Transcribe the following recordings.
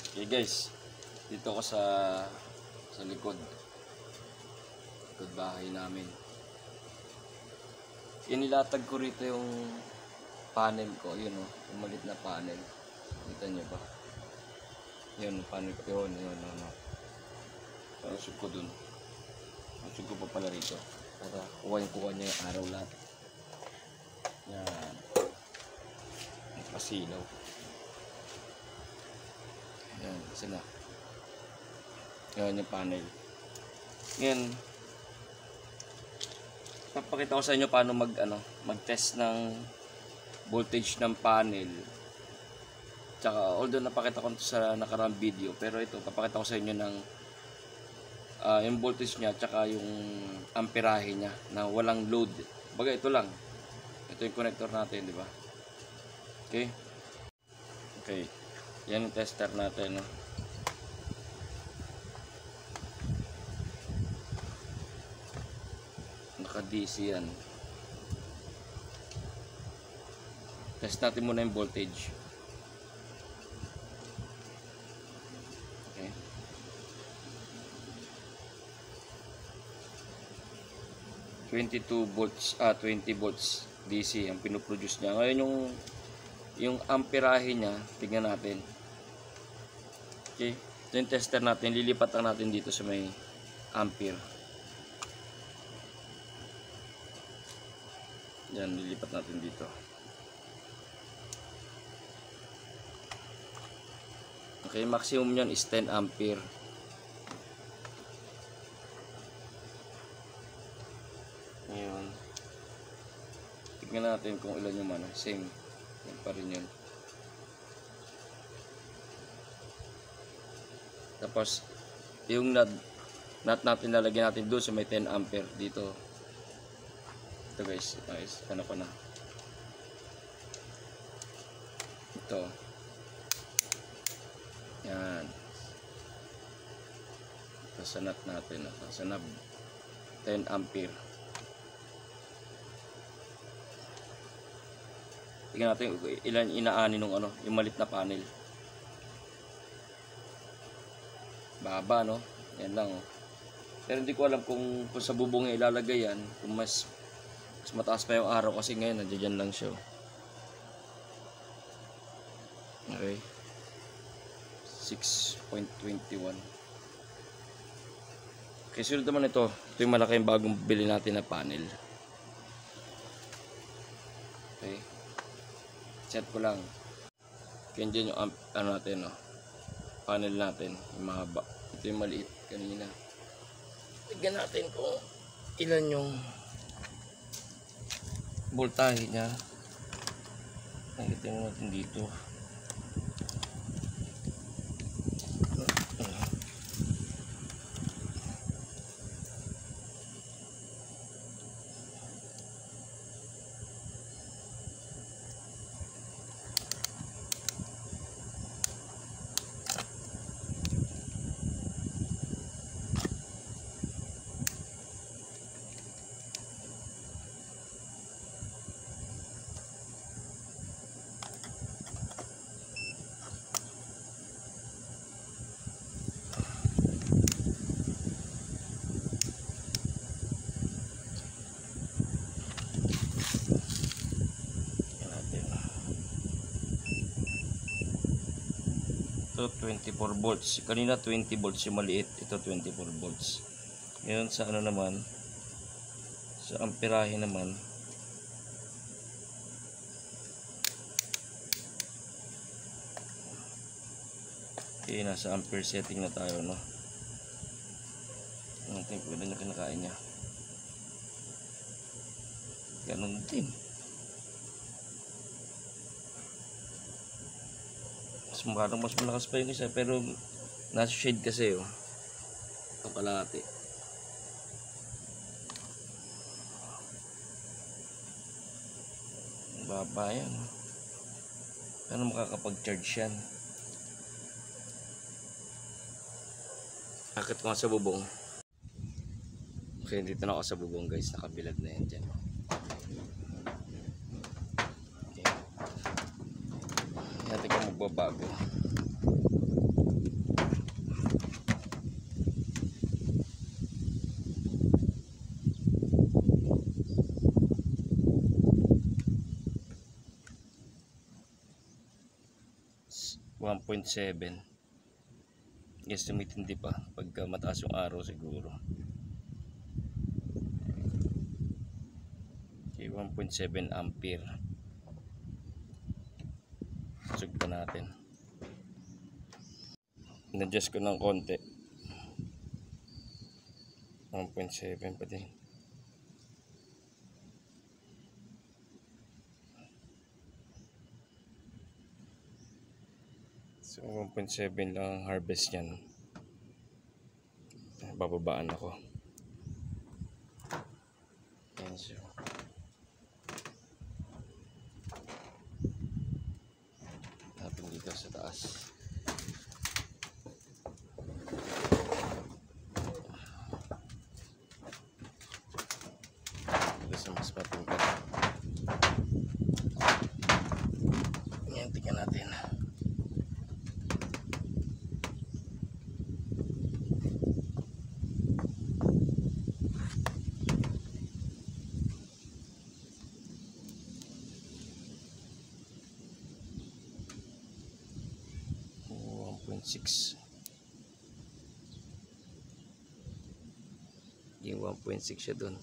Okay guys, dito ako sa likod bahay namin. Inilatag ko rito yung panel ko, yun o, yung maliit na panel. Kita nyo ba? Yun, panel ko yun. Pausog ko dun. Pausog ko pa pala rito para kuha niya yung araw lahat. Yan. Pasilaw. Yan, isa na. Yan yung panel. Yan. Papakita ko sa inyo paano mag-test ng voltage ng panel. Tsaka, although napakita ko sa nakaraang video, pero ito, papakita ko sa inyo ng yung voltage niya, tsaka yung amperahe niya na walang load. Baga, ito lang. Ito yung connector natin, di ba? Okay? Okay. Yan yung tester natin, no? Naka-DC yan. Test natin muna yung voltage. Okay. (22 volts, 20 volts DC ang pinoproduce niya. Ngayon yung amperahe niya, tingnan natin. Okay. Ito yung tester natin. Lilipat lang natin dito sa may ampere. Yan, lilipat natin dito. Okay, maximum yan is 10 ampere. Ngayon, tignan natin kung ilan yung mana. Same. Yan pa rin yun. Tapos, yung nut natin lalagyan natin doon sa may 10 ampere dito. Ito guys, ano ko na. Ito. Yan. Ito sa nut natin. Sa knob. 10 ampere. Tingnan natin ilan inaani nung yung malit na panel. Baba, no? Yan lang, oh. Pero hindi ko alam kung sa bubong ilalagay yan, kung mas mataas pa yung araw kasi ngayon nandiyan lang siya. Okay. 6.21. Okay, sunod naman ito. Ito yung malaki yung bagong bili natin na panel. Okay. Set ko lang. Kaya dyan yung natin, no? Panel natin, yung mahaba. Ito yung maliit kanina. Tignan natin kung ilan yung voltahe niya. Nakita natin dito. Ito 24 volts. Kanina 20 volts yung maliit. Ito 24 volts. Ngayon sa naman, sa amperahe naman, okay, nasa ampere setting na tayo, no? Natin kung ilan yung kinakain niya. Ganun din. Parang mas malakas pa yung isa, pero nasa shade kasi, oh. Ito kalahati. Baba yan. Paano makakapag-charge yan? Akit ko nga sa bubong. Okay, dito na ako sa bubong guys. Nakabilad na yan dyan. Okay. Natin kung magbabago. 1.7. Yes, tumitindi pa pagka mataas yung araw siguro. Okay, 1.7 ampere. Sug pa natin. Na-adjust ko ng konti. 1.7 pa din. So 1.7 lang ang harvest niyan. Bababaan ako. Ayan siya. Natin dito sa taas. Dito sa mas matingkad. Ayan, tingnan natin. Yung 1.6 siya dun.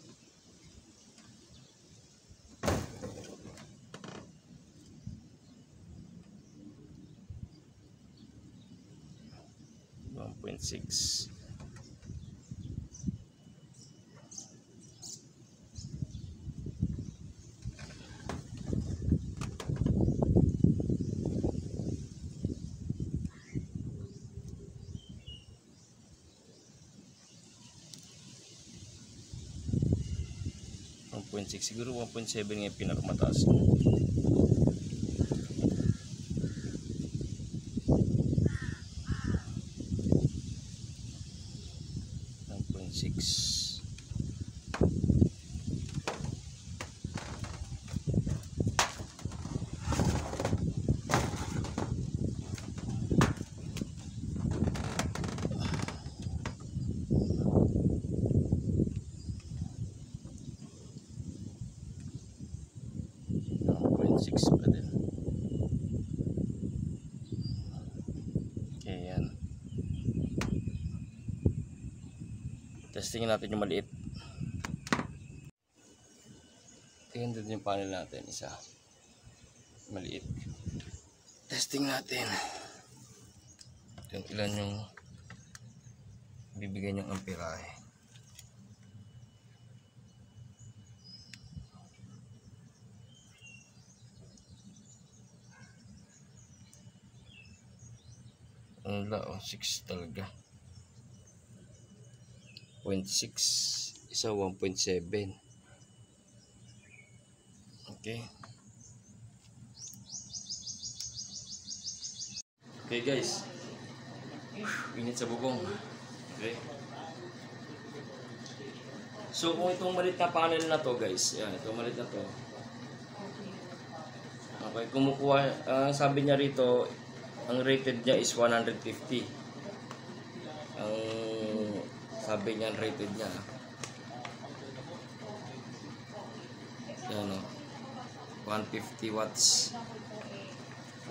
.6 1.6 siguro 1.7 nga yung pinakamataas. 1.6 1.6 pa din. Okay, yan. Testingin natin yung maliit. Tingnan din yung panel natin, isa. Maliit. Testing natin. Ilan yung bibigyan yung amperahe. Wala, 6 talaga. 0.6, isa 1.7. Okay. Okay guys. Init sa bubong. Okay. So kung itong maliit na panel na to guys, yan, itong maliit na to. Okay, kumukuha, sabi niya rito, ang rated niya is 150. Ang sabi niya, rated niya. Yan o. 150 watts.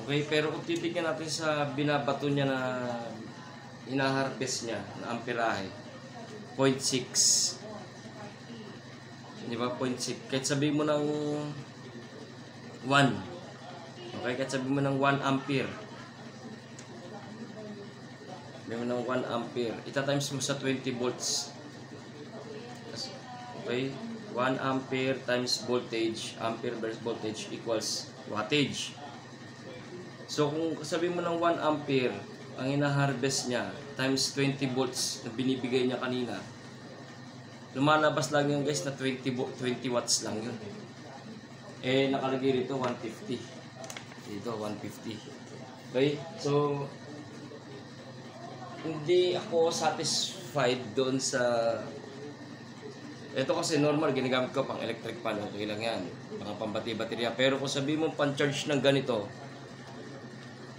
Okay, pero kung titignan natin sa binabato niya na hinaharvest niya, na amperahe, 0.6. Di ba? 0.6. Kahit sabihin mo ng 1. Okay, kahit sabihin mo ng 1 ampere. Sabihin mo ng 1 ampere. Ita-times mo sa 20 volts. Okay? 1 ampere times voltage, ampere versus voltage equals wattage. So kung sabihin mo ng 1 ampere, ang ina-harvest niya times 20 volts na binibigay niya kanina, lumalabas lang yun guys na 20 watts lang yun. Eh nakalagay rito 150. Dito 150. Okay? So hindi ako satisfied doon sa ito kasi normal ginagamit ko pang electric fan, okay lang yan, mga pambati-baterya. Pero kung sabihin mo pan-charge ng ganito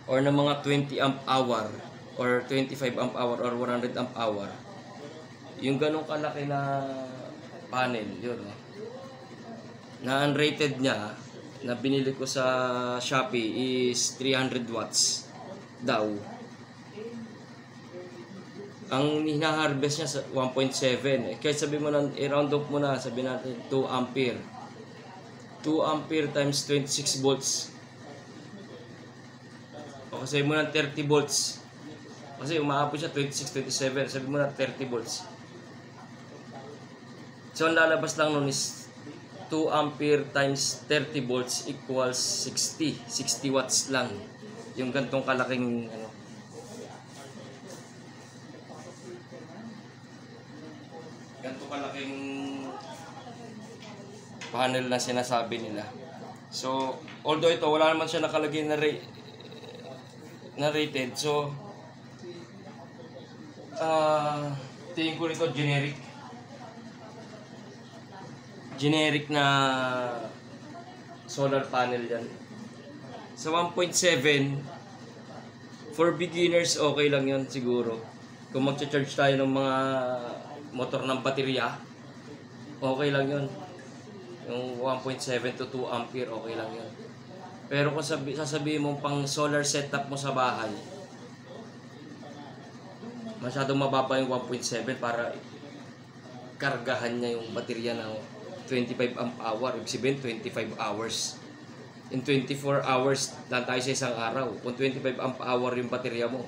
or ng mga 20 amp hour or 25 amp hour or 100 amp hour, yung ganong kalaki na panel yun na unrated niya na binili ko sa Shopee is 300 watts. daw. Ang hina-harvest niya sa 1.7. Kahit sabi mo na, i-round off mo na, sabi natin 2 ampere. 2 ampere times 26 volts. O kasi mo na 30 volts. Kasi umaabot siya 26, 27. Sabi mo na 30 volts. So, ang lalabas lang nun is 2 ampere times 30 volts equals 60. 60 watts lang. Yung gantong kalaking ano. Gantong kalaking panel na sinasabi nila. So, although ito, wala naman siya nakalagay na rated. So, tingin ko nito generic na solar panel yan. Sa 1.7, for beginners, okay lang yun siguro. Kung mag-charge tayo ng mga motor ng baterya, okay lang yun. Yung 1.7 to 2 ampere, okay lang yun. Pero kung sasabihin mo pang solar setup mo sa bahay, masyadong mababa yung 1.7 para kargahan niya yung baterya ng 25 amp hour. Ibig sabihin 25 hours. In 24 hours lang tayo sa isang araw. Kung 25 amp hour yung baterya mo,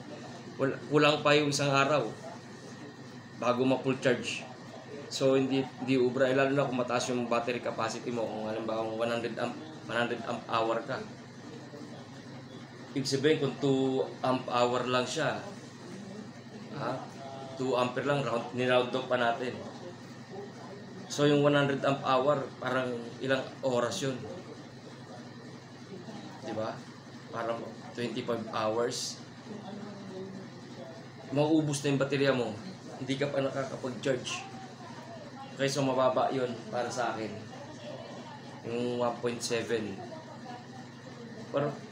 kulang pa yung isang araw bago ma-full charge. So hindi ubra, lalo na kung mataas yung battery capacity mo. Kung halimbawa 100 amp hour ka, ibig sabihin kung 2 amp hour lang siya, 2 ampere lang, niround off pa natin. So yung 100 amp hour, parang ilang oras yun, diba? Parang 25 hours. Mauubos na yung baterya mo, hindi ka pa nakakapag-charge. Okay, so mababa yun para sa akin, yung 1.7.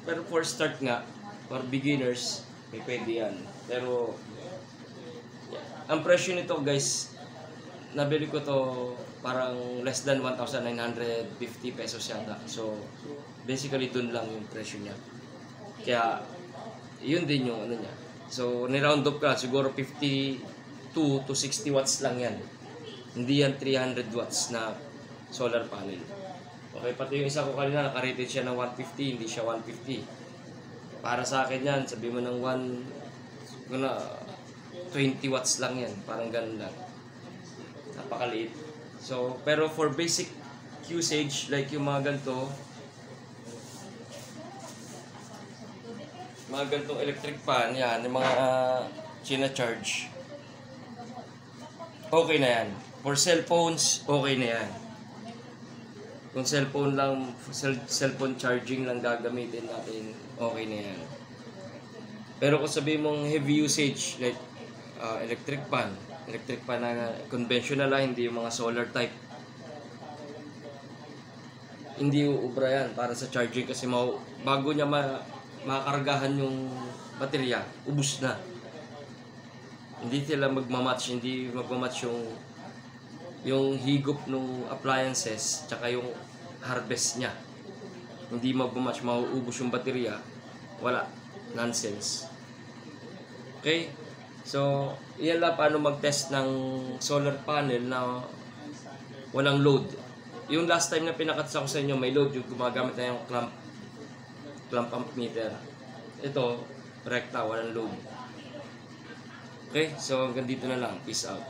Pero for start nga, for beginners, may pwede yan. Pero ang presyo nito guys, nabili ko to parang less than 1,950 pesos yata. So basically dun lang yung presyo niya. Kaya yun din yung ano niya. So ni-round up ka, siguro 52 to 60 watts lang yan. Hindi yan 300 watts na solar panel. Okay, pati yung isa ko kanina, naka-rated siya ng 150, hindi siya 150. Para sa akin yan, sabi mo ng 20 watts lang yan, parang ganun lang. Napakaliit. So, pero for basic usage, like yung mga ganito, mga ganitong electric fan, yan, yung mga china-charge, okay na yan. For cellphones, okay na yan. Kung cellphone lang, cellphone charging lang gagamitin natin, okay na yan. Pero kung sabihin mong heavy usage, like electric fan na conventional lang, hindi yung mga solar type, hindi uubra yan para sa charging kasi bago niya makargahan yung baterya, ubus na. Hindi sila magmamatch yung higop ng appliances tsaka yung harvest niya. Hindi magmamatch, mauubos yung baterya, wala, nonsense. Okay? So, yan lang paano mag-test ng solar panel na walang load. Yung last time na pinakatsa ko sa inyo, may load, yung gumagamit na yung clamp ammeter. Ito, rekta, walang load. Okay, so hanggang dito na lang. Peace out.